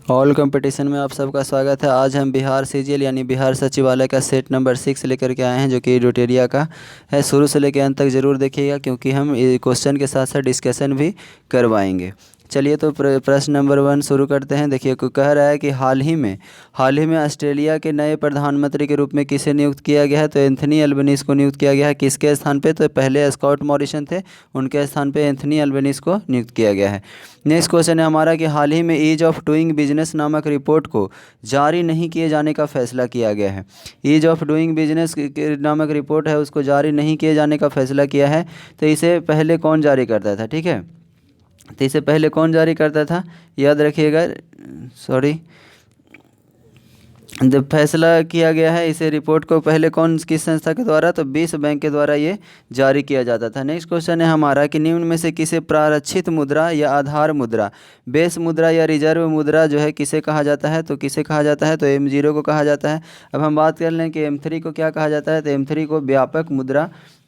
All competition में आप सबका स्वागत है। आज हम बिहार सीजीएल यानी बिहार सचिवालय का सेट नंबर 6 लेकर के आए हैं, जो कि एडिटोरिया का है। शुरू से लेकर अंत तक ज़रूर देखिएगा, क्योंकि हम क्वेश्चन के साथ साथ डिस्कशन भी करवाएंगे। चलिए तो प्रश्न नंबर 1 शुरू करते हैं। देखिए, को कह रहा है कि हाल ही में ऑस्ट्रेलिया के नए प्रधानमंत्री के रूप में किसे नियुक्त किया गया है। तो एंथनी अल्बनीज़ को नियुक्त किया गया है। किसके स्थान पे? तो पहले स्कॉट मॉरिसन थे, उनके स्थान पे एंथनी अल्बनीज़ को नियुक्त किया गया है। नेक्स्ट क्वेश्चन है हमारा कि हाल ही में ईज ऑफ डूइंग बिजनेस नामक रिपोर्ट को जारी नहीं किए जाने का फैसला किया गया है। ईज ऑफ डूइंग बिजनेस नामक रिपोर्ट है, उसको जारी नहीं किए जाने का फैसला किया है। तो इसे पहले कौन जारी करता था? ठीक है, तो इसे पहले कौन जारी करता था, याद रखिएगा। सॉरी, जब फैसला किया गया है इसे रिपोर्ट को पहले कौन किस संस्था के द्वारा? तो विश्व बैंक के द्वारा ये जारी किया जाता था। नेक्स्ट क्वेश्चन है हमारा कि निम्न में से किसे प्रारक्षित मुद्रा या आधार मुद्रा, बेस मुद्रा या रिजर्व मुद्रा जो है किसे कहा जाता है? तो किसे कहा जाता है? तो M0 को कहा जाता है। अब हम बात कर लें कि M3 को क्या कहा जाता है। तो M3 को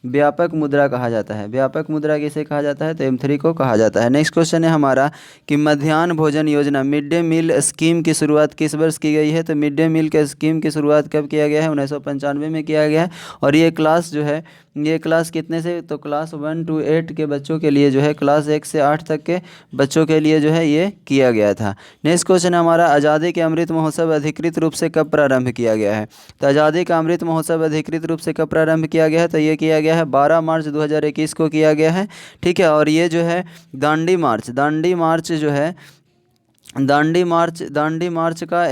व्यापक मुद्रा कहा जाता है। व्यापक मुद्रा किसे कहा जाता है? तो M3 को कहा जाता है। नेक्स्ट क्वेश्चन है हमारा कि मध्याह्न भोजन योजना मिड डे मील स्कीम की शुरुआत किस वर्ष की गई है। तो मिड डे मील के स्कीम की शुरुआत कब किया गया है? 1995 में किया गया है। और ये क्लास जो है, ये क्लास कितने से? तो क्लास 1 to 8 के बच्चों के लिए जो है, क्लास 1 से 8 तक के बच्चों के लिए जो है ये किया गया था। नेक्स्ट क्वेश्चन हमारा आज़ादी के अमृत महोत्सव अधिकृत रूप से कब प्रारंभ किया गया है। तो आज़ादी का अमृत महोत्सव अधिकृत रूप से कब प्रारंभ किया गया है? तो ये किया गया है 12 मार्च 2021 को किया गया है। ठीक है, और ये जो है दांडी मार्च जो है, दांडी मार्च का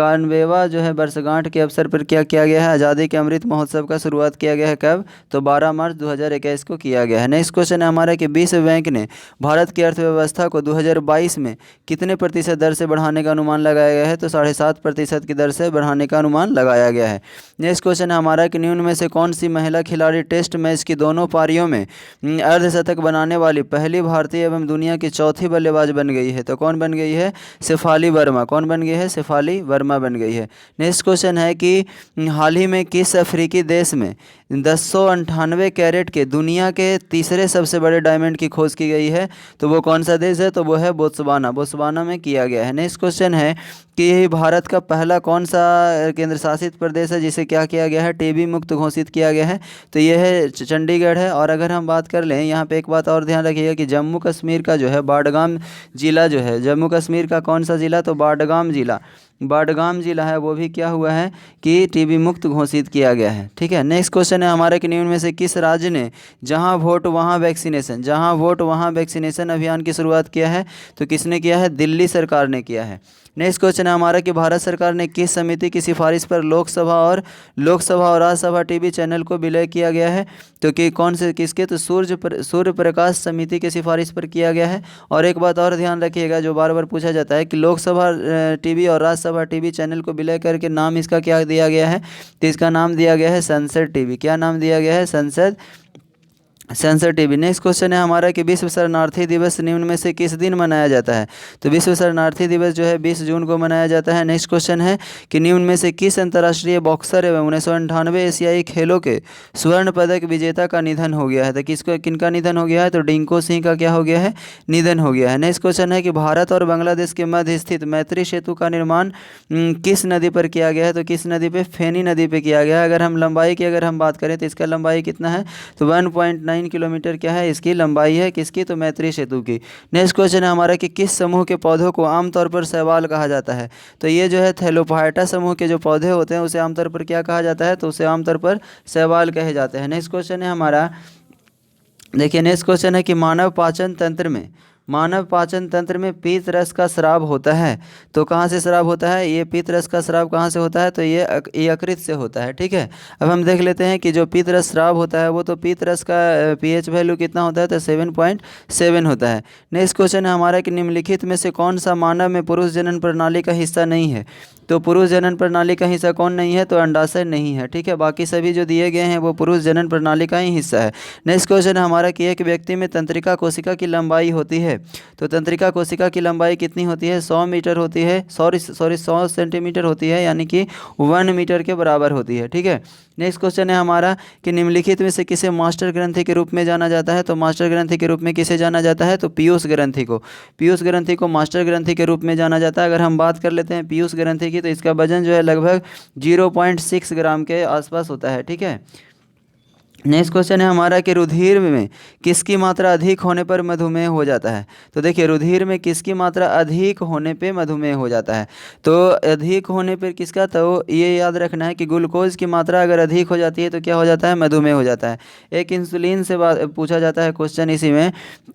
91वां जो है वर्षगांठ के अवसर पर क्या किया गया है? आज़ादी के अमृत महोत्सव का शुरुआत किया गया है कब? तो 12 मार्च 2021 को किया गया है। नेक्स्ट क्वेश्चन है हमारा कि विश्व बैंक ने भारत की अर्थव्यवस्था को 2022 में कितने प्रतिशत दर से बढ़ाने का अनुमान लगाया गया है? तो 7.5% की दर से बढ़ाने का अनुमान लगाया गया है। नेक्स्ट क्वेश्चन है हमारा कि निम्न में से कौन सी महिला खिलाड़ी टेस्ट मैच की दोनों पारियों में अर्धशतक बनाने वाली पहली भारतीय एवं दुनिया की चौथी बल्लेबाज बन गई है? तो कौन बन गई है? शेफाली वर्मा। कौन बन गई है? शेफाली वर्मा बन गई है। नेक्स्ट क्वेश्चन है कि हाल ही में किस अफ्रीकी देश में 1098 कैरेट के दुनिया के तीसरे सबसे बड़े डायमंड की खोज की गई है? तो वो कौन सा देश है? तो वो है बोत्सवाना में किया गया है। नेक्स्ट क्वेश्चन है कि भारत का पहला कौन सा केंद्र शासित प्रदेश है जिसे क्या किया गया है? टीबी मुक्त घोषित किया गया है। तो ये है चंडीगढ़ है। और अगर हम बात कर लें यहाँ पे एक बात और ध्यान रखिएगा कि जम्मू कश्मीर का जो है बाडगाम जिला जो है, जम्मू कश्मीर का कौन सा जिला? तो बाडगाम जिला है, वो भी क्या हुआ है कि टीबी मुक्त घोषित किया गया है। ठीक है, नेक्स्ट क्वेश्चन है हमारे कि निम्न में से किस राज्य ने जहां वोट वहां वैक्सीनेशन अभियान की शुरुआत किया है? तो किसने किया है? दिल्ली सरकार ने किया है। नेक्स्ट क्वेश्चन है हमारा कि भारत सरकार ने किस समिति की सिफारिश पर लोकसभा और राज्यसभा टीवी चैनल को विलय किया गया है? तो कि कौन से किसके? तो सूर्य प्रकाश समिति की सिफारिश पर किया गया है। और एक बात और ध्यान रखिएगा जो बार बार पूछा जाता है कि लोकसभा टीवी और राज्यसभा टीवी चैनल को विलय करके नाम इसका क्या दिया गया है? तो इसका नाम दिया गया है संसद टीवी। क्या नाम दिया गया है? संसद टीवी। नेक्स्ट क्वेश्चन है हमारा कि विश्व शरणार्थी दिवस निम्न में से किस दिन मनाया जाता है? तो विश्व शरणार्थी दिवस जो है 20 जून को मनाया जाता है। नेक्स्ट क्वेश्चन है कि निम्न में से किस अंतर्राष्ट्रीय बॉक्सर एवं 1998 एशियाई खेलों के स्वर्ण पदक विजेता का निधन हो गया है? तो किनका निधन हो गया है? तो डिंको सिंह का क्या हो गया है? निधन हो गया है। नेक्स्ट क्वेश्चन है कि भारत और बांग्लादेश के मध्य स्थित मैत्री सेतु का निर्माण किस नदी पर किया गया है? तो किस नदी पे? फेनी नदी पे किया गया है। अगर हम लंबाई की बात करें तो इसका लंबाई कितना है? तो 1.9 किलोमीटर क्या है इसकी लंबाई है। किसकी? तो मैत्री सेतु की। नेक्स्ट क्वेश्चन है हमारा कि किस समूह के पौधों को आमतौर पर शैवाल कहा जाता है? तो ये जो है थैलोफाइटा समूह के जो पौधे होते हैं उसे आमतौर पर क्या कहा जाता है? तो उसे आमतौर पर शैवाल कहे जाते हैं। नेक्स्ट क्वेश्चन है हमारा, देखिए नेक्स्ट क्वेश्चन है कि मानव पाचन तंत्र में पीत रस का स्राव होता है। तो कहाँ से स्राव होता है? ये पीत रस का स्राव कहाँ से होता है? तो ये यकृत से होता है। ठीक है, अब हम देख लेते हैं कि जो पीत रस स्राव होता है वो तो पीत रस का pH वैल्यू कितना होता है? तो 7.7 होता है। नेक्स्ट क्वेश्चन है हमारा कि निम्नलिखित में से कौन सा मानव में पुरुष जनन प्रणाली का हिस्सा नहीं है? तो पुरुष जनन प्रणाली का हिस्सा कौन नहीं है? तो अंडाशय नहीं है। ठीक है, बाकी सभी जो दिए गए हैं वो पुरुष जनन प्रणाली का ही हिस्सा है। नेक्स्ट क्वेश्चन है हमारा कि एक व्यक्ति में तंत्रिका कोशिका की लंबाई होती है तो तंत्रिका कोशिका की लंबाई कितनी होती है, 100 मीटर होती है, 100 सेंटीमीटर होती है, यानी कि 1 मीटर के बराबर होती है। ठीक है, नेक्स्ट क्वेश्चन है हमारा कि निम्नलिखित में से किसे मास्टर ग्रंथि के रूप में जाना जाता है। तो मास्टर ग्रंथि के रूप में किसे जाना जाता है, तो पीयूष ग्रंथि को, पीयूष ग्रंथि को मास्टर ग्रंथि के रूप में जाना जाता है। अगर हम बात कर लेते हैं पीयूष ग्रंथि की, तो इसका वजन जो है लगभग 0.6 ग्राम के आसपास होता है। ठीक है, नेक्स्ट क्वेश्चन है हमारा कि रुधिर में किसकी मात्रा अधिक होने पर मधुमेह हो जाता है। तो देखिए, रुधिर में किसकी मात्रा अधिक होने पे मधुमेह हो जाता है। तो अधिक होने पर किसका, तो ये याद रखना है कि ग्लूकोज की मात्रा अगर अधिक हो जाती है तो क्या हो जाता है, मधुमेह हो जाता है। एक इंसुलिन से पूछा जाता है क्वेश्चन इसी में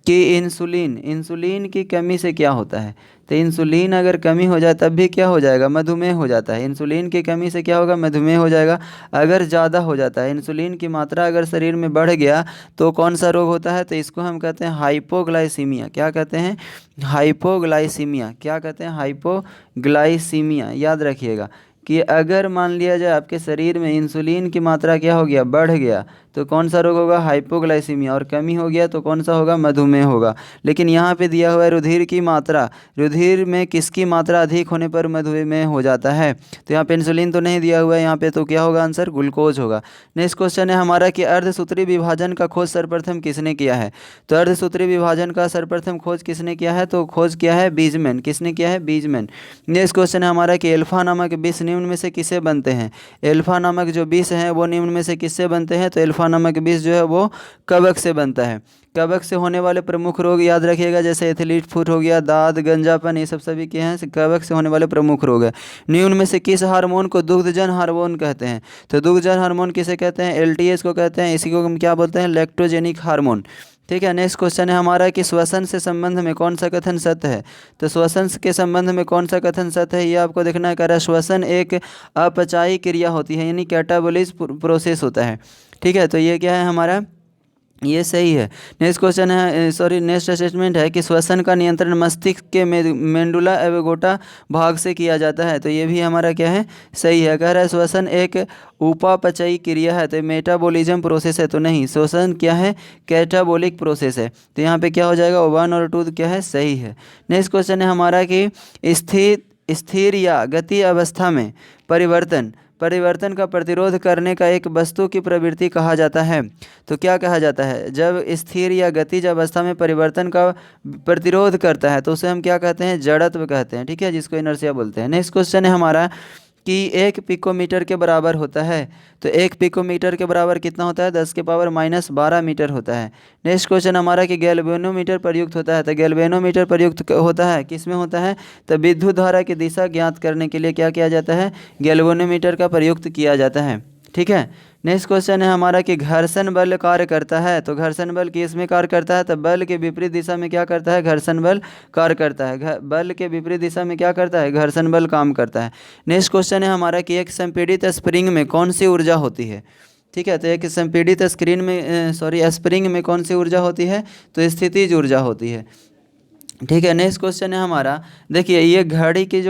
कि इंसुलिन की कमी से क्या होता है। तो इंसुलिन अगर कमी हो जाए तब भी क्या हो जाएगा, मधुमेह हो जाता है। इंसुलिन की कमी से क्या होगा, मधुमेह हो जाएगा। अगर ज़्यादा हो जाता है, इंसुलिन की मात्रा अगर शरीर में बढ़ गया तो कौन सा रोग होता है, तो इसको हम कहते हैं हाइपोग्लाइसीमिया। क्या कहते हैं, हाइपोग्लाइसीमिया। क्या कहते हैं, हाइपोग्लाइसीमिया। याद रखिएगा कि अगर मान लिया जाए आपके शरीर में इंसुलिन की मात्रा क्या हो गया, बढ़ गया, तो कौन सा रोग होगा, हाइपोग्लाइसीमिया। और कमी हो गया तो कौन सा होगा, मधुमेह होगा। लेकिन यहाँ पे दिया हुआ है रुधिर की मात्रा, रुधिर में किसकी मात्रा अधिक होने पर मधुमेह हो जाता है। तो यहाँ पे इंसुलिन तो नहीं दिया हुआ है यहाँ पे, तो क्या होगा आंसर, ग्लूकोज होगा। नेक्स्ट क्वेश्चन है हमारा कि अर्धसूत्री विभाजन का खोज सर्वप्रथम किसने किया है। तो अर्धसूत्री विभाजन का सर्वप्रथम खोज किसने किया है, तो खोज किया है बीजमैन। किसने किया है, बीजमैन। नेक्स्ट क्वेश्चन है हमारा कि एल्फा नामक विष निम्न में से किससे बनते हैं। एल्फा नामक जो विष हैं वो निम्न में से किससे बनते हैं। तो एल्फा नामक विष जो है वो कवक से बनता है। कवक से होने वाले प्रमुख रोग याद रखिएगा, जैसे एथलीट फुट हो गया, दाद, गंजापन, ये सब सभी के हैं कवक से होने वाले प्रमुख रोग है। निम्न में से किस हार्मोन को दुग्धजन हार्मोन कहते हैं। तो दुग्धजन हार्मोन किसे कहते हैं, एलटीएस को कहते हैं। इसी को हम क्या बोलते हैं, लैक्टोजेनिक हार्मोन। ठीक है, नेक्स्ट क्वेश्चन है हमारा कि श्वसन से संबंध में कौन सा कथन सत्य है। तो श्वसन के संबंध में कौन सा कथन सत्य है, ये आपको देखना है। कह रहा है श्वसन एक अपचायी क्रिया होती है, यानी कैटाबोलिज प्रोसेस होता है। ठीक है, तो ये क्या है हमारा, ये सही है। नेक्स्ट क्वेश्चन है, नेक्स्ट स्टेटमेंट है कि श्वसन का नियंत्रण मस्तिष्क के मेंडुला एवोगोटा भाग से किया जाता है। तो ये भी हमारा क्या है, सही है। कह रहा है श्वसन एक उपापचयी क्रिया है, तो मेटाबॉलिज्म प्रोसेस है, तो नहीं, श्वसन क्या है, कैटाबोलिक प्रोसेस है। तो यहाँ पे क्या हो जाएगा, 1 और 2 क्या है, सही है। नेक्स्ट क्वेश्चन है हमारा कि स्थिर या गति अवस्था में परिवर्तन का प्रतिरोध करने का एक वस्तु की प्रवृत्ति कहा जाता है। तो क्या कहा जाता है, जब स्थिर या गतिज अवस्था में परिवर्तन का प्रतिरोध करता है तो उसे हम क्या कहते हैं, जड़त्व कहते हैं। ठीक है, जिसको इनर्शिया बोलते हैं। नेक्स्ट क्वेश्चन है हमारा कि 1 पिकोमीटर के बराबर होता है। तो 1 पिकोमीटर के बराबर कितना होता है, 10⁻12 मीटर होता है। नेक्स्ट क्वेश्चन हमारा कि गैल्वेनोमीटर प्रयुक्त होता है। तो गैल्वेनोमीटर प्रयुक्त होता है, किस में होता है, तो विद्युत धारा की दिशा ज्ञात करने के लिए क्या किया जाता है, गैल्वेनोमीटर का प्रयुक्त किया जाता है। ठीक है, नेक्स्ट क्वेश्चन है हमारा कि घर्षण बल कार्य करता है। तो घर्षण बल किस में कार्य करता है, तो बल के विपरीत दिशा में क्या करता है, घर्षण बल कार्य करता है। बल के विपरीत दिशा में क्या करता है, घर्षण बल काम करता है। नेक्स्ट क्वेश्चन है हमारा कि एक संपीड़ित स्प्रिंग में कौन सी ऊर्जा होती है। ठीक है, तो एक संपीड़ित स्प्रिंग में कौन सी ऊर्जा होती है, तो स्थितिज ऊर्जा होती है। ठीक है, नेक्स्ट क्वेश्चन है हमारा, देखिए ये घड़ी की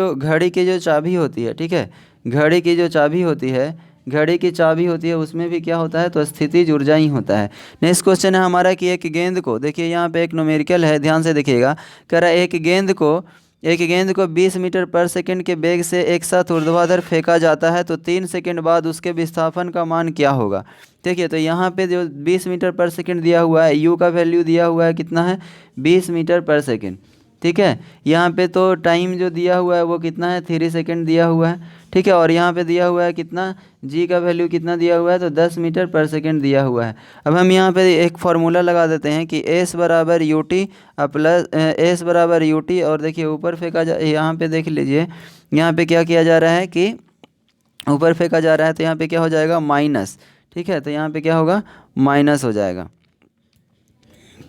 जो चाबी होती है। ठीक है, घड़ी की जो चाबी होती है उसमें भी क्या होता है, तो स्थितिज ऊर्जा ही होता है। नेक्स्ट क्वेश्चन है हमारा कि एक गेंद को, देखिए यहाँ पे एक न्यूमेरिकल है, ध्यान से देखिएगा। कह रहा है एक गेंद को 20 मीटर पर सेकंड के वेग से एक साथ ऊर्ध्वाधर फेंका जाता है, तो 3 सेकंड बाद उसके विस्थापन का मान क्या होगा। देखिए, तो यहाँ पे जो 20 मीटर पर सेकंड दिया हुआ है, यू का वैल्यू दिया हुआ है कितना है, 20 मीटर पर सेकंड। ठीक है, यहाँ पे तो टाइम जो दिया हुआ है वो कितना है, 3 सेकंड दिया हुआ है। ठीक है, और यहाँ पे दिया हुआ है कितना, जी का वैल्यू कितना दिया हुआ है, तो 10 मीटर पर सेकंड दिया हुआ है। अब हम यहाँ पे एक फार्मूला लगा देते हैं कि S बराबर यू टी प्लस S बराबर यू टी, और देखिए ऊपर फेंका यहाँ पे देख लीजिए, यहाँ पे क्या किया जा रहा है कि ऊपर फेंका जा रहा है, तो यहाँ पे क्या हो जाएगा, माइनस। ठीक है, तो यहाँ पे क्या होगा, माइनस हो जाएगा।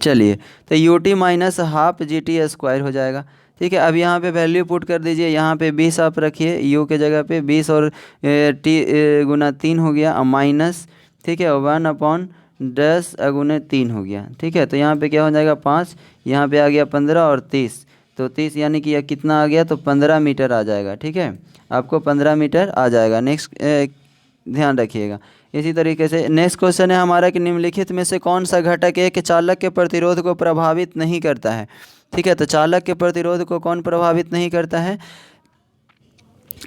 चलिए, तो U T minus half G T square हो जाएगा। ठीक है, अब यहाँ पे वैल्यू पुट कर दीजिए, यहाँ पे 20 आप रखिए, यू के जगह पे 20 और टी गुना 3 हो गया, माइनस। ठीक है, 1/10 गुने 3 हो गया। ठीक है, तो यहाँ पे क्या हो जाएगा, 5, यहाँ पे आ गया 15 और 30, तो 30 यानी कि यह कितना आ गया, तो 15 मीटर आ जाएगा। ठीक है, आपको 15 मीटर आ जाएगा। नेक्स्ट ध्यान रखिएगा। इसी तरीके से नेक्स्ट क्वेश्चन है हमारा कि निम्नलिखित में से कौन सा घटक एक चालक के प्रतिरोध को प्रभावित नहीं करता है। ठीक है। तो चालक के प्रतिरोध को कौन प्रभावित नहीं करता है,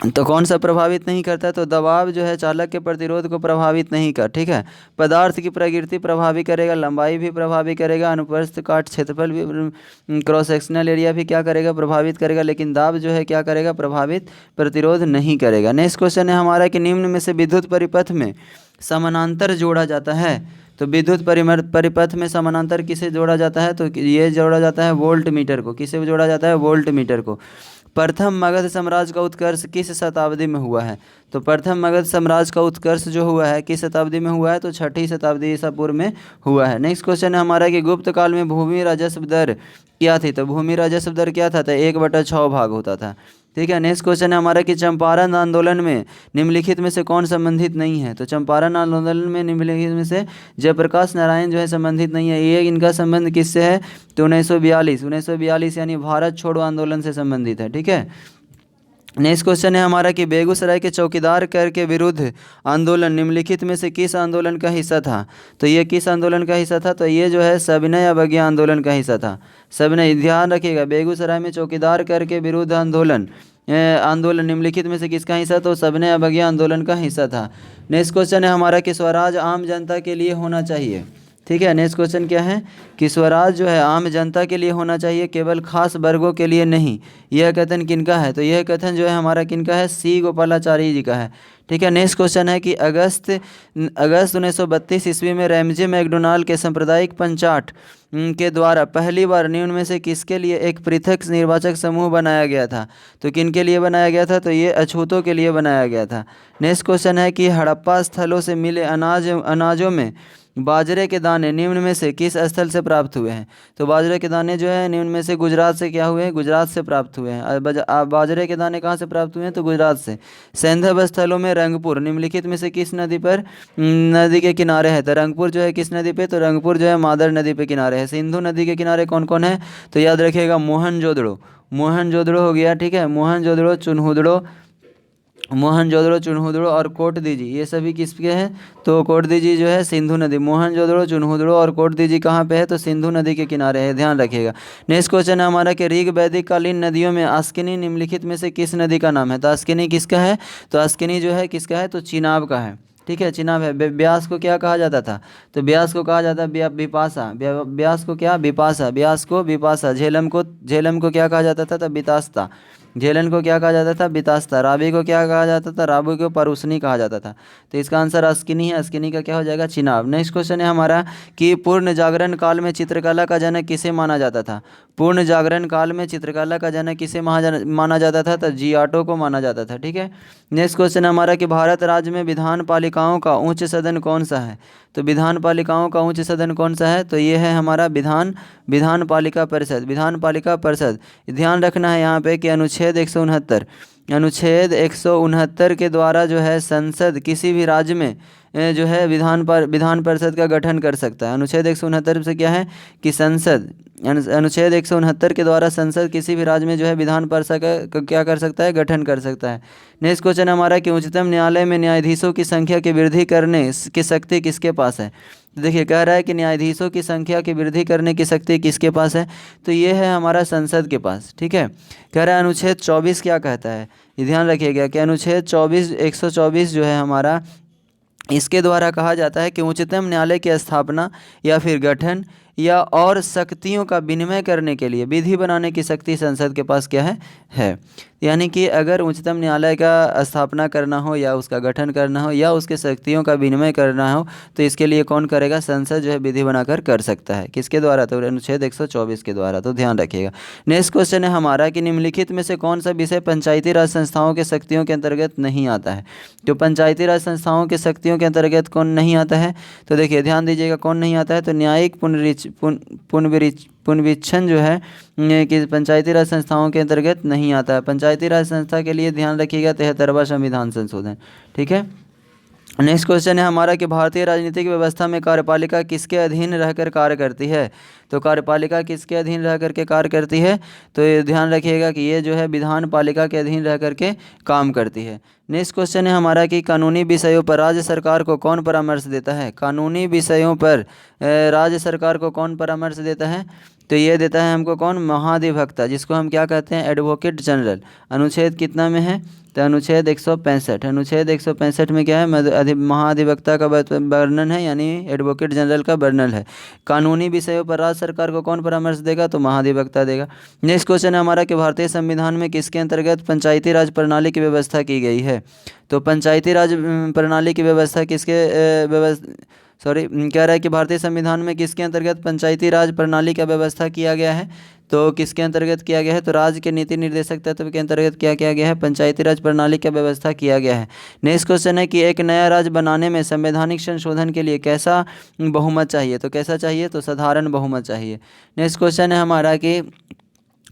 तो कौन सा प्रभावित नहीं करता, तो दबाव जो है चालक के प्रतिरोध को प्रभावित नहीं कर, ठीक है। पदार्थ की प्रकृति प्रभावित करेगा, लंबाई भी प्रभावित करेगा, अनुप्रस्थ काट क्षेत्रफल भी, क्रॉस सेक्शनल एरिया भी क्या करेगा, प्रभावित करेगा, लेकिन दाब जो है क्या करेगा, प्रभावित प्रतिरोध नहीं करेगा। नेक्स्ट क्वेश्चन है हमारा कि निम्न में से विद्युत परिपथ में समानांतर जोड़ा जाता है, तो विद्युत परिपथ में समानांतर किसे जोड़ा जाता है, तो ये जोड़ा जाता है वोल्ट मीटर को। किसे जोड़ा जाता है, वोल्ट मीटर को। प्रथम मगध साम्राज्य का उत्कर्ष किस शताब्दी में हुआ है, तो प्रथम मगध साम्राज्य का उत्कर्ष जो हुआ है किस शताब्दी में हुआ है, तो 6ठी शताब्दी ईसा पूर्व में हुआ है। नेक्स्ट क्वेश्चन है हमारा कि गुप्त काल में भूमि राजस्व दर क्या थी, तो भूमि राजस्व दर क्या था, तो 1/6 भाग होता था, ठीक है। नेक्स्ट क्वेश्चन है हमारा कि चंपारण आंदोलन में निम्नलिखित में से कौन संबंधित नहीं है, तो चंपारण आंदोलन में निम्नलिखित में से जयप्रकाश नारायण जो है संबंधित नहीं है। ये इनका संबंध किससे है, तो 1942 यानी भारत छोड़ो आंदोलन से संबंधित है, ठीक है। नेक्स्ट क्वेश्चन है हमारा कि बेगूसराय के चौकीदार कर के विरुद्ध आंदोलन निम्नलिखित में से किस आंदोलन का हिस्सा था, तो ये किस आंदोलन का हिस्सा था, तो ये जो है सविनय अवज्ञा आंदोलन का हिस्सा था। सविनय, ध्यान रखिएगा, बेगूसराय में चौकीदार कर के विरुद्ध आंदोलन निम्नलिखित में से किसका हिस्सा, तो सविनय अवज्ञा आंदोलन का हिस्सा था। नेक्स्ट क्वेश्चन है हमारा कि स्वराज आम जनता के लिए होना चाहिए, ठीक है। नेक्स्ट क्वेश्चन क्या है कि स्वराज जो है आम जनता के लिए होना चाहिए, केवल खास वर्गों के लिए नहीं। यह कथन किनका है, तो यह कथन जो है हमारा किनका है, सी गोपालाचारी जी का है, ठीक है। नेक्स्ट क्वेश्चन है कि अगस्त 1932 ईस्वी में रैमजे मैकडोनाल्ड के सांप्रदायिक पंचाट के द्वारा पहली बार निम्न में से किसके लिए एक पृथक निर्वाचक समूह बनाया गया था, तो किन के लिए बनाया गया था, तो ये अछूतों के लिए बनाया गया था। नेक्स्ट क्वेश्चन है कि हड़प्पा स्थलों से मिले अनाजों में बाजरे के दाने निम्न में से किस स्थल से प्राप्त हुए हैं, तो बाजरे के दाने जो है निम्न में से गुजरात से क्या हुए हैं, गुजरात से प्राप्त हुए हैं। बाजरे के दाने कहाँ से प्राप्त हुए हैं, तो गुजरात से। सैंधव स्थलों में रंगपुर निम्नलिखित में से किस नदी पर नदी के किनारे है, तो रंगपुर जो है किस नदी पे, तो रंगपुर जो है मादर नदी पे किनारे है। सिंधु नदी के किनारे कौन कौन है, तो याद रखिएगा मोहनजोदड़ो हो गया, ठीक है। मोहनजोदड़ो और कोटदीजी, ये सभी किसके हैं, तो कोटदीजी जो है सिंधु नदी, मोहनजोदड़ो, चुनहुदड़ो और कोटदीजी कहाँ पे है, तो सिंधु नदी के किनारे है, ध्यान रखिएगा। नेक्स्ट क्वेश्चन है हमारा कि ऋग वैदिक कालीन नदियों में अस्किनी निम्नलिखित में से किस नदी का नाम है, तो अस्किनी किसका है, तो अस्किनी जो है किसका है, तो चिनाब का है, ठीक है, चिनाब है। ब्यास को क्या कहा जाता था, तो ब्यास को कहा जाता है बिपाशा, ब्यास को क्या, बिपाशा, ब्यास को बिपाशा। झेलम को क्या कहा जाता था, तो बितास्ता। झेलन को क्या कहा जाता था, बितास्ता। रावी को क्या कहा जाता था, राबू को परुसनी कहा जाता था। तो इसका आंसर अस्किनी है, अस्किनी का क्या हो जाएगा, चिनाब। नेक्स्ट क्वेश्चन है हमारा कि पूर्ण जागरण काल में चित्रकला का जनक किसे माना जाता था, पूर्ण जागरण काल में चित्रकला का जनक किसे माना जाता था, तो जियाटो को माना जाता था, ठीक है। नेक्स्ट क्वेश्चन हमारा कि भारत राज्य में विधान पालिकाओं का उच्च सदन कौन सा है, तो विधान पालिकाओं का उच्च सदन कौन सा है, तो ये है हमारा विधान पालिका परिषद। ध्यान रखना है यहाँ पे कि अनुच्छेद 169 के द्वारा जो है संसद किसी भी राज्य में जो है विधान परिषद का गठन कर सकता है। अनुच्छेद 169 से क्या है कि अनुच्छेद 169 के द्वारा संसद किसी भी राज्य में जो है विधान परिषद का क्या कर सकता है, गठन कर सकता है। नेक्स्ट क्वेश्चन हमारा कि उच्चतम न्यायालय में न्यायाधीशों की संख्या की वृद्धि करने की शक्ति किसके पास है, तो देखिए कह रहा है कि न्यायाधीशों की संख्या की वृद्धि करने की शक्ति किसके पास है, तो ये है हमारा संसद के पास, ठीक है। कह रहा है अनुच्छेद 24 क्या कहता है, ये ध्यान रखिएगा कि अनुच्छेद 124 जो है हमारा, इसके द्वारा कहा जाता है कि उच्चतम न्यायालय की स्थापना या फिर गठन या और शक्तियों का विनिमय करने के लिए विधि बनाने की शक्ति संसद के पास क्या है। यानी कि अगर उच्चतम न्यायालय का स्थापना करना हो या उसका गठन करना हो या उसके शक्तियों का विनिमय करना हो, तो इसके लिए कौन करेगा, संसद जो है विधि बनाकर कर सकता है। किसके द्वारा, तो अनुच्छेद 124 के द्वारा, तो ध्यान रखिएगा। नेक्स्ट क्वेश्चन है हमारा कि निम्नलिखित में से कौन सा विषय पंचायती राज संस्थाओं के शक्तियों के अंतर्गत नहीं आता है, तो पंचायती राज संस्थाओं के शक्तियों के अंतर्गत कौन नहीं आता है, तो देखिए ध्यान दीजिएगा कौन नहीं आता है, तो न्यायिक पुनरीक्षण जो है कि पंचायती राज संस्थाओं के अंतर्गत नहीं आता है। पंचायती राज संस्था के लिए ध्यान रखिएगा 73वां संविधान संशोधन, ठीक है। नेक्स्ट क्वेश्चन है हमारा कि भारतीय राजनीतिक व्यवस्था में कार्यपालिका किसके अधीन रहकर कार्य करती है, तो कार्यपालिका किसके अधीन रह करके कार्य करती है, तो ये ध्यान रखिएगा कि ये जो है विधान पालिका के अधीन रह करके काम करती है। नेक्स्ट क्वेश्चन है हमारा कि कानूनी विषयों पर राज्य सरकार को कौन परामर्श देता है, कानूनी विषयों पर राज्य सरकार को कौन परामर्श देता है, तो ये देता है हमको कौन, महाधिवक्ता, जिसको हम क्या कहते हैं, एडवोकेट जनरल। अनुच्छेद कितना में है, तो अनुच्छेद 165। अनुच्छेद 165 में क्या है, महाधिवक्ता का वर्णन है, यानी एडवोकेट जनरल का वर्णन है। कानूनी विषयों पर राज्य सरकार को कौन परामर्श देगा, तो महाधिवक्ता देगा। नेक्स्ट क्वेश्चन है हमारा कि भारतीय संविधान में किसके अंतर्गत पंचायती राज प्रणाली की व्यवस्था की गई है। तो पंचायती राज प्रणाली की व्यवस्था कह रहा है कि भारतीय संविधान में किसके अंतर्गत पंचायती राज प्रणाली का व्यवस्था किया गया है। तो किसके अंतर्गत किया गया है, तो राज्य के नीति निर्देशक तत्व के अंतर्गत क्या किया गया है, पंचायती राज प्रणाली का व्यवस्था किया गया है। नेक्स्ट क्वेश्चन है कि एक नया राज्य बनाने में संवैधानिक संशोधन के लिए कैसा बहुमत चाहिए। तो कैसा चाहिए, तो साधारण बहुमत चाहिए। नेक्स्ट क्वेश्चन है हमारा कि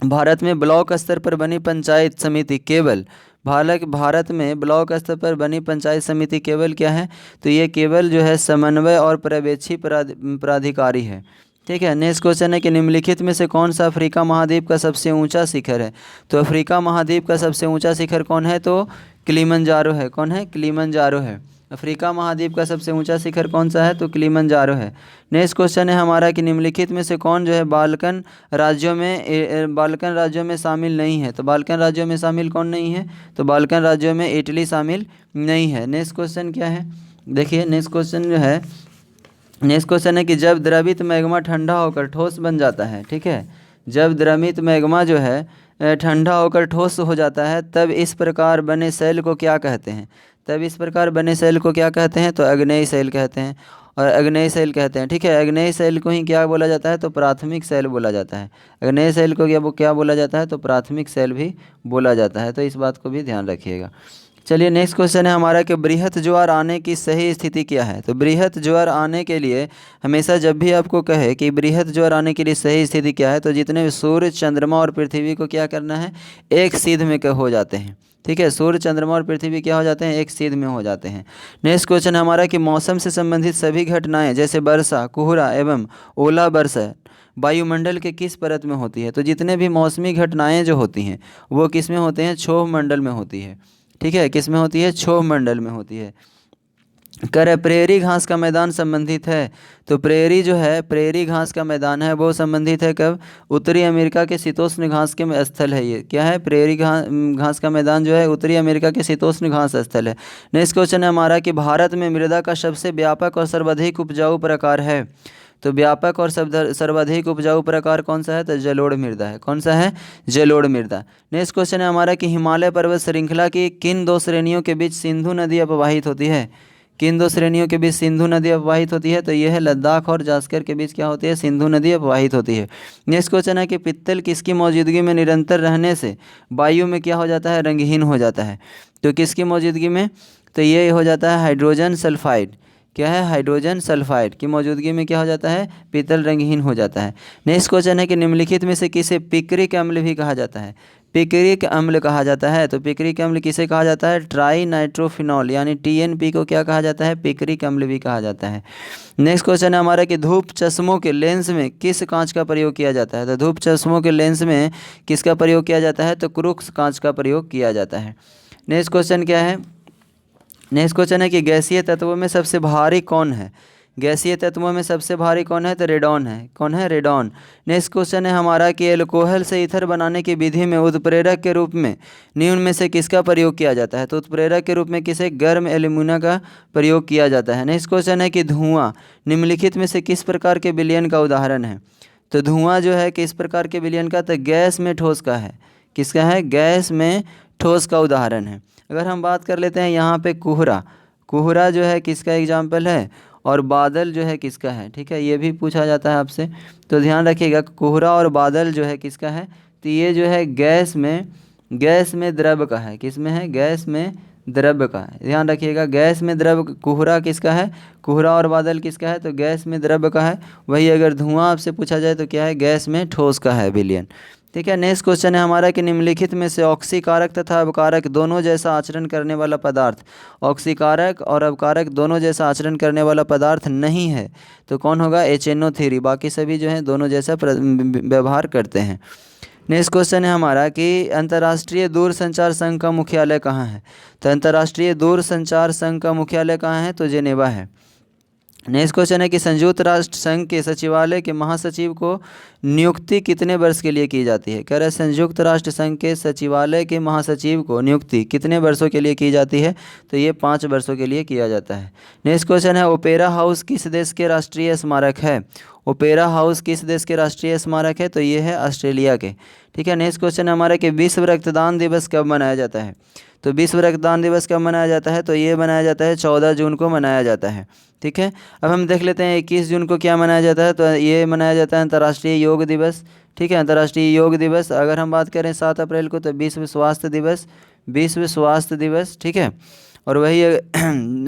भारत में ब्लॉक स्तर पर बनी पंचायत समिति केवल, भारत में ब्लॉक स्तर पर बनी पंचायत समिति केवल क्या है, तो ये केवल जो है समन्वय और पर्यवेक्षी प्राधिकारी है। ठीक है। नेक्स्ट क्वेश्चन है कि निम्नलिखित में से कौन सा अफ्रीका महाद्वीप का सबसे ऊंचा शिखर है। तो अफ्रीका महाद्वीप का सबसे ऊंचा शिखर कौन है, तो किलिमंजारो है। कौन है, किलिमंजारो है। अफ्रीका महाद्वीप का सबसे ऊंचा शिखर कौन सा है, तो किलिमंजारो है। नेक्स्ट क्वेश्चन है हमारा कि निम्नलिखित में से कौन जो है बाल्कन राज्यों में शामिल नहीं है। तो बाल्कन राज्यों में शामिल कौन नहीं है, तो बाल्कन राज्यों में इटली शामिल नहीं है। नेक्स्ट क्वेश्चन क्या है, देखिए नेक्स्ट क्वेश्चन है कि जब द्रवित मैग्मा ठंडा होकर ठोस बन जाता है, ठीक है, जब द्रवित मैग्मा जो है ठंडा होकर ठोस हो जाता है, तब इस प्रकार बने शैल को क्या कहते हैं। तब इस प्रकार बने शैल को क्या कहते हैं, तो आग्नेय शैल कहते हैं, और आग्नेय शैल कहते हैं। ठीक है। आग्नेय शैल को ही क्या बोला जाता है, तो प्राथमिक शैल बोला जाता है। आग्नेय शैल को क्या बोला जाता है, तो प्राथमिक शैल भी बोला जाता है। तो इस बात को भी ध्यान रखिएगा। चलिए नेक्स्ट क्वेश्चन है हमारा कि बृहत ज्वार आने की सही स्थिति क्या है। तो बृहत ज्वार आने के लिए हमेशा जब भी आपको कहे कि बृहत ज्वार आने के लिए सही स्थिति क्या है, तो जितने सूर्य, चंद्रमा और पृथ्वी को क्या करना है, एक सीध में हो जाते हैं। ठीक है। सूर्य, चंद्रमा और पृथ्वी क्या हो जाते हैं, एक सीध में हो जाते हैं। नेक्स्ट क्वेश्चन हमारा कि मौसम से संबंधित सभी घटनाएं जैसे वर्षा, कोहरा एवं ओला वर्षा वायुमंडल के किस परत में होती है। तो जितने भी मौसमी घटनाएं जो होती हैं वो किस में होते हैं, क्षोभ मंडल में होती है। ठीक है। किस में होती है, क्षोभ मंडल में होती है। प्रेरी घास का मैदान संबंधित है। तो प्रेरी जो है, प्रेरी घास का मैदान है वो संबंधित है कब, उत्तरी अमेरिका के शीतोष्ण घास के स्थल है। ये क्या है, प्रेरी घास का मैदान जो है उत्तरी अमेरिका के शीतोष्ण घास स्थल है। नेक्स्ट क्वेश्चन है हमारा कि भारत में मृदा का सबसे व्यापक और सर्वाधिक उपजाऊ प्रकार है। तो व्यापक और सर्वाधिक उपजाऊ प्रकार कौन सा है, तो जलोढ़ मृदा है। कौन सा है, जलोढ़ मृदा। नेक्स्ट क्वेश्चन है हमारा कि हिमालय पर्वत श्रृंखला की किन दो श्रेणियों के बीच सिंधु नदी अपवाहित होती है। किन दो श्रेणियों के बीच सिंधु नदी अपवाहित होती है, तो यह है लद्दाख और जास्कर के बीच क्या होती है, सिंधु नदी अपवाहित होती है। नेक्स्ट क्वेश्चन है कि पित्तल किसकी मौजूदगी में निरंतर रहने से वायु में क्या हो जाता है, रंगहीन हो जाता है। तो किसकी मौजूदगी में, तो ये हो जाता है हाइड्रोजन सल्फाइड। क्या है, हाइड्रोजन सल्फाइड की मौजूदगी में क्या हो जाता है, पीतल रंगहीन हो जाता है। नेक्स्ट क्वेश्चन है कि निम्नलिखित में से किसे पिक्रिक अम्ल भी कहा जाता है। पिक्रिक अम्ल कहा जाता है। तो पिक्रिक अम्ल किसे कहा जाता है, ट्राई नाइट्रोफिनॉल यानी TNP को क्या कहा जाता है, पिक्रिक अम्ल भी कहा जाता है। नेक्स्ट क्वेश्चन है हमारा कि धूप चश्मों के लेंस में किस कांच का प्रयोग किया जाता है। तो धूप चश्मों के लेंस में किसका प्रयोग किया जाता है, तो क्रूक्स कांच का प्रयोग किया जाता है। नेक्स्ट क्वेश्चन क्या है, नेक्स्ट क्वेश्चन है कि गैसीय तत्वों में सबसे भारी कौन है। गैसीय तत्वों में सबसे भारी कौन है, तो रेडॉन है। कौन है, रेडॉन। नेक्स्ट क्वेश्चन है हमारा कि एल्कोहल से ईथर बनाने की विधि में उत्प्रेरक के रूप में निम्न में से किसका प्रयोग किया जाता है। तो उत्प्रेरक के रूप में किसे, गर्म एल्यूमिना का प्रयोग किया जाता है। नेक्स्ट क्वेश्चन है कि धुआं निम्नलिखित में से किस प्रकार के विलयन का उदाहरण है। तो धुआं जो है किस प्रकार के विलयन का, तो गैस में ठोस का है। किसका है, गैस में ठोस का उदाहरण है। अगर हम बात कर लेते हैं यहाँ पे कोहरा, कोहरा जो है किसका एग्जाम्पल है, और बादल जो है किसका है। ठीक है, ये भी पूछा जाता है आपसे, तो ध्यान रखिएगा कोहरा और बादल जो है किसका है, तो ये जो है गैस में द्रव का है। किस में है, गैस में द्रव का है। ध्यान रखिएगा, गैस में द्रव, कोहरा किसका है, कोहरा और बादल किसका है, तो गैस में द्रव का है। वही अगर धुआं आपसे पूछा जाए तो क्या है, गैस में ठोस का है विलयन। ठीक है। नेक्स्ट क्वेश्चन है हमारा कि निम्नलिखित में से ऑक्सीकारक तथा अवकारक दोनों जैसा आचरण करने वाला पदार्थ, ऑक्सीकारक और अवकारक दोनों जैसा आचरण करने वाला पदार्थ नहीं है, तो कौन होगा, HNO3। बाकी सभी जो हैं दोनों जैसा व्यवहार करते हैं। नेक्स्ट क्वेश्चन है हमारा कि अंतर्राष्ट्रीय दूरसंचार संघ का मुख्यालय कहाँ है। तो अंतर्राष्ट्रीय दूरसंचार संघ का मुख्यालय कहाँ है, तो जेनेवा है। नेक्स्ट क्वेश्चन है कि संयुक्त राष्ट्र संघ के सचिवालय के महासचिव को नियुक्ति कितने वर्ष के लिए की जाती है। कह रहे हैं संयुक्त राष्ट्र संघ के सचिवालय के महासचिव को नियुक्ति कितने वर्षों के लिए की जाती है, तो ये 5 वर्षों के लिए किया जाता है। नेक्स्ट क्वेश्चन है ओपेरा हाउस किस देश के राष्ट्रीय स्मारक है। ओपेरा हाउस किस देश के राष्ट्रीय स्मारक है, तो ये है ऑस्ट्रेलिया के। ठीक है। नेक्स्ट क्वेश्चन है हमारा कि विश्व रक्तदान दिवस कब मनाया जाता है। तो विश्व रक्तदान दिवस कब मनाया जाता है, तो ये मनाया जाता है 14 जून को मनाया जाता है। ठीक है। अब हम देख लेते हैं 21 जून को क्या मनाया जाता है, तो ये मनाया जाता है अंतर्राष्ट्रीय योग दिवस। ठीक है। अंतर्राष्ट्रीय योग दिवस। अगर हम बात करें 7 अप्रैल को, तो विश्व स्वास्थ्य दिवस, विश्व स्वास्थ्य दिवस। ठीक है। और वही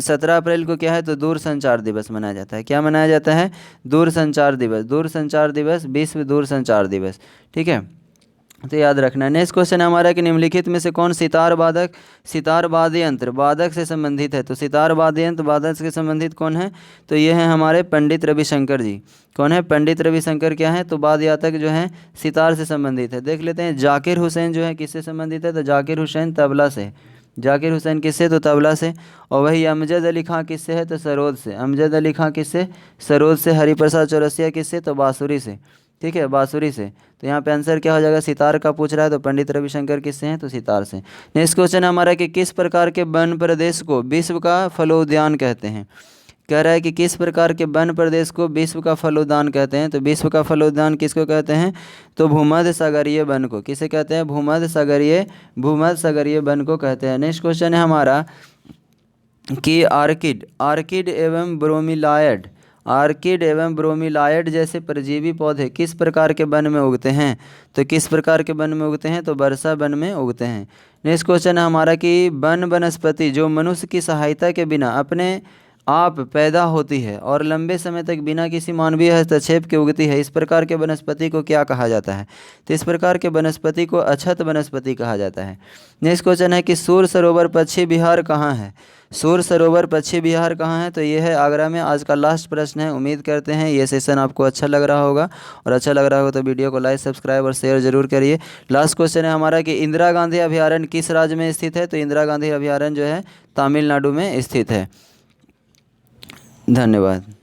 17 अप्रैल को क्या है, तो दूरसंचार दिवस मनाया जाता है। क्या मनाया जाता है, दूरसंचार दिवस, दूरसंचार दिवस, विश्व दूरसंचार दिवस। ठीक है। तो याद रखना। नेक्स्ट क्वेश्चन है हमारा कि निम्नलिखित में से कौन सितार वादक, सितार वाद्य यंत्र वादक से संबंधित है। तो सितार वाद्य यंत्र वादक से संबंधित कौन है, तो ये है हमारे पंडित रविशंकर जी। कौन है, पंडित रविशंकर क्या है, तो वादयातक जो है सितार से संबंधित है। देख लेते हैं जाकिर हुसैन जो है किससे संबंधित है, तो जाकिर हुसैन तबला से। जाकिर हुसैन किससे, तो तबला से। और वही अमजद अली खां किससे है, तो सरोद से। अमजद अली खां किससे, सरोद से। हरिप्रसाद चौरसिया किससे, तो बांसुरी से। ठीक है, बांसुरी से। तो यहाँ पे आंसर क्या हो जाएगा, सितार का पूछ रहा है, तो पंडित रविशंकर किससे हैं, तो सितार से। नेक्स्ट क्वेश्चन है हमारा कि किस प्रकार के वन प्रदेश को विश्व का फलोद्यान कहते हैं। कह रहा है कि किस प्रकार के वन प्रदेश को विश्व का फलोद्यान कहते हैं। तो विश्व का फलोद्यान किसको कहते हैं, तो भूमध्य सागरीय वन को। किसे कहते हैं, भूमध्य सागरीय वन को कहते हैं। नेक्स्ट क्वेश्चन है हमारा कि आर्किड एवं ब्रोमीलायड, आर्किड एवं ब्रोमीलायड जैसे परजीवी पौधे किस प्रकार के वन में उगते हैं। तो किस प्रकार के वन में उगते हैं, तो वर्षा वन में उगते हैं। नेक्स्ट क्वेश्चन है हमारा कि वन वनस्पति जो मनुष्य की सहायता के बिना अपने आप पैदा होती है और लंबे समय तक बिना किसी मानवीय हस्तक्षेप के उगती है, इस प्रकार के वनस्पति को क्या कहा जाता है। तो इस प्रकार के वनस्पति को अछत वनस्पति कहा जाता है। नेक्स्ट क्वेश्चन है कि सूर सरोवर पक्षी विहार कहाँ है। सूर सरोवर पक्षी विहार कहाँ है, तो ये है आगरा में। आज का लास्ट प्रश्न है। उम्मीद करते हैं ये सेशन आपको अच्छा लग रहा होगा, और अच्छा लग रहा होगा तो वीडियो को लाइक सब्सक्राइब और शेयर जरूर करिए। लास्ट क्वेश्चन है हमारा कि इंदिरा गांधी अभयारण्य किस राज्य में स्थित है। तो इंदिरा गांधी अभयारण्य जो है तमिलनाडु में स्थित है। धन्यवाद।